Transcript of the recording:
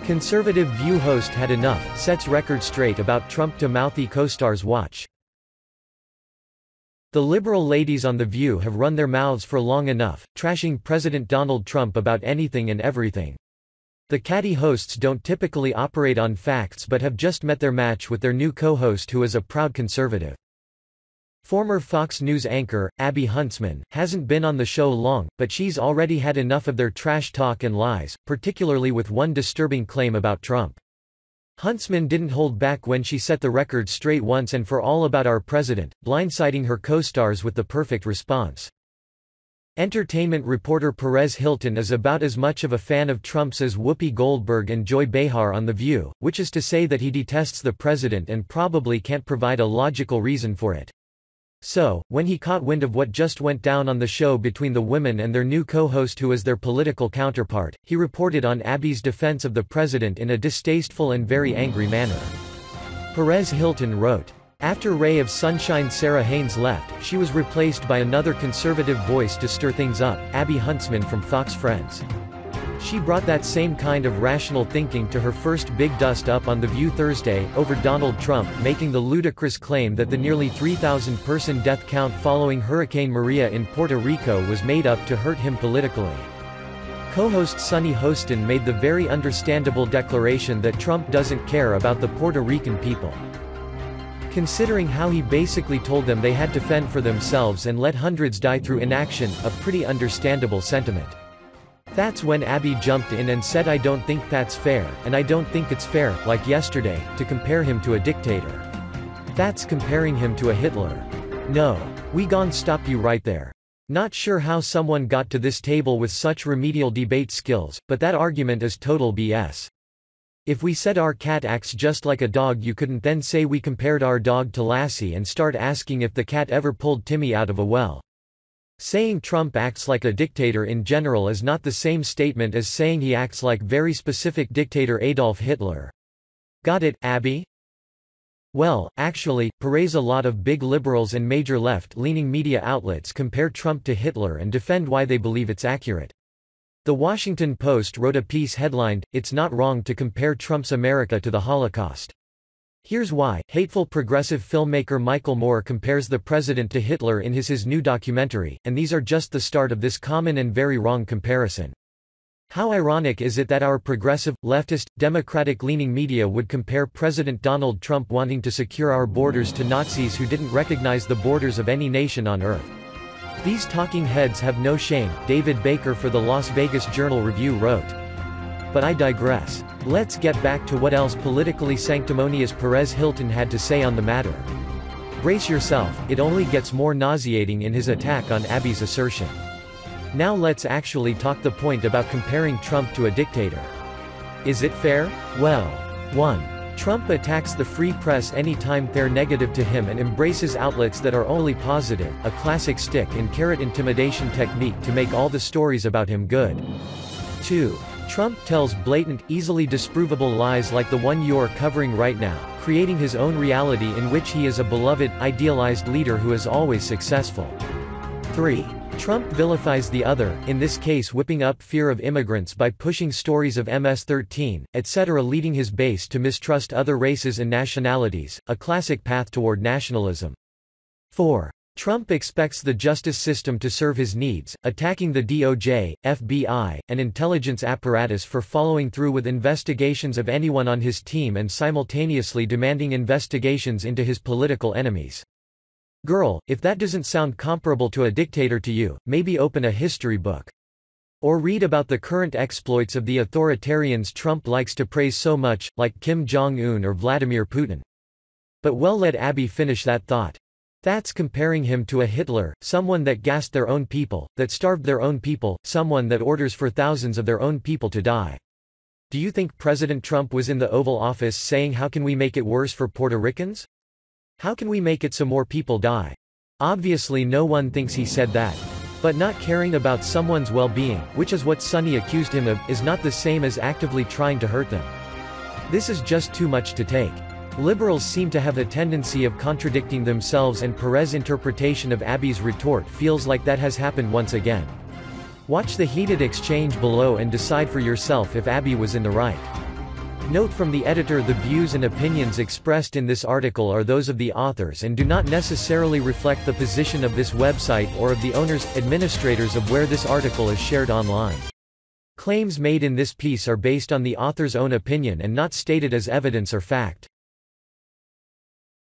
Conservative View host had enough, sets record straight about Trump to mouthy co-stars watch. The liberal ladies on The View have run their mouths for long enough, trashing President Donald Trump about anything and everything. The catty hosts don't typically operate on facts but have just met their match with their new co-host who is a proud conservative. Former Fox News anchor, Abby Huntsman, hasn't been on the show long, but she's already had enough of their trash talk and lies, particularly with one disturbing claim about Trump. Huntsman didn't hold back when she set the record straight once and for all about our president, blindsiding her co-stars with the perfect response. Entertainment reporter Perez Hilton is about as much of a fan of Trump's as Whoopi Goldberg and Joy Behar on The View, which is to say that he detests the president and probably can't provide a logical reason for it. So, when he caught wind of what just went down on the show between the women and their new co-host who is their political counterpart, he reported on Abby's defense of the president in a distasteful and very angry manner. Perez Hilton wrote, "After Ray of Sunshine Sarah Haynes left, she was replaced by another conservative voice to stir things up, Abby Huntsman from Fox Friends. She brought that same kind of rational thinking to her first big dust-up on The View Thursday, over Donald Trump, making the ludicrous claim that the nearly 3,000-person death count following Hurricane Maria in Puerto Rico was made up to hurt him politically." Co-host Sunny Hostin made the very understandable declaration that Trump doesn't care about the Puerto Rican people. Considering how he basically told them they had to fend for themselves and let hundreds die through inaction, a pretty understandable sentiment. That's when Abby jumped in and said, "I don't think that's fair, and I don't think it's fair, like yesterday, to compare him to a dictator. That's comparing him to a Hitler. No. We gon' stop you right there. Not sure how someone got to this table with such remedial debate skills, but that argument is total BS. If we said our cat acts just like a dog, you couldn't then say we compared our dog to Lassie and start asking if the cat ever pulled Timmy out of a well. Saying Trump acts like a dictator in general is not the same statement as saying he acts like very specific dictator Adolf Hitler. Got it, Abby?" Well, actually, Perez, a lot of big liberals and major left-leaning media outlets compare Trump to Hitler and defend why they believe it's accurate. The Washington Post wrote a piece headlined, "It's not wrong to compare Trump's America to the Holocaust. Here's why." Hateful progressive filmmaker Michael Moore compares the president to Hitler in his new documentary, and these are just the start of this common and very wrong comparison. How ironic is it that our progressive, leftist, democratic-leaning media would compare President Donald Trump wanting to secure our borders to Nazis who didn't recognize the borders of any nation on earth? These talking heads have no shame, David Baker for the Las Vegas Journal-Review wrote. But I digress. Let's get back to what else politically sanctimonious Perez Hilton had to say on the matter. Brace yourself, it only gets more nauseating in his attack on Abby's assertion. Now let's actually talk the point about comparing Trump to a dictator. Is it fair? Well, 1. Trump attacks the free press anytime they're negative to him and embraces outlets that are only positive, a classic stick and carrot intimidation technique to make all the stories about him good. 2. Trump tells blatant, easily disprovable lies like the one you're covering right now, creating his own reality in which he is a beloved, idealized leader who is always successful. 3. Trump vilifies the other, in this case whipping up fear of immigrants by pushing stories of MS-13, etc., leading his base to mistrust other races and nationalities, a classic path toward nationalism. 4. Trump expects the justice system to serve his needs, attacking the DOJ, FBI, and intelligence apparatus for following through with investigations of anyone on his team and simultaneously demanding investigations into his political enemies. Girl, if that doesn't sound comparable to a dictator to you, maybe open a history book. Or read about the current exploits of the authoritarians Trump likes to praise so much, like Kim Jong-un or Vladimir Putin. But well, let Abby finish that thought. That's comparing him to a Hitler, someone that gassed their own people, that starved their own people, someone that orders for thousands of their own people to die. Do you think President Trump was in the Oval Office saying, "How can we make it worse for Puerto Ricans? How can we make it so more people die?" Obviously no one thinks he said that. But not caring about someone's well-being, which is what Sunny accused him of, is not the same as actively trying to hurt them. This is just too much to take. Liberals seem to have a tendency of contradicting themselves, and Perez's interpretation of Abby's retort feels like that has happened once again. Watch the heated exchange below and decide for yourself if Abby was in the right. Note from the editor: the views and opinions expressed in this article are those of the authors and do not necessarily reflect the position of this website or of the owners, administrators of where this article is shared online. Claims made in this piece are based on the author's own opinion and not stated as evidence or fact.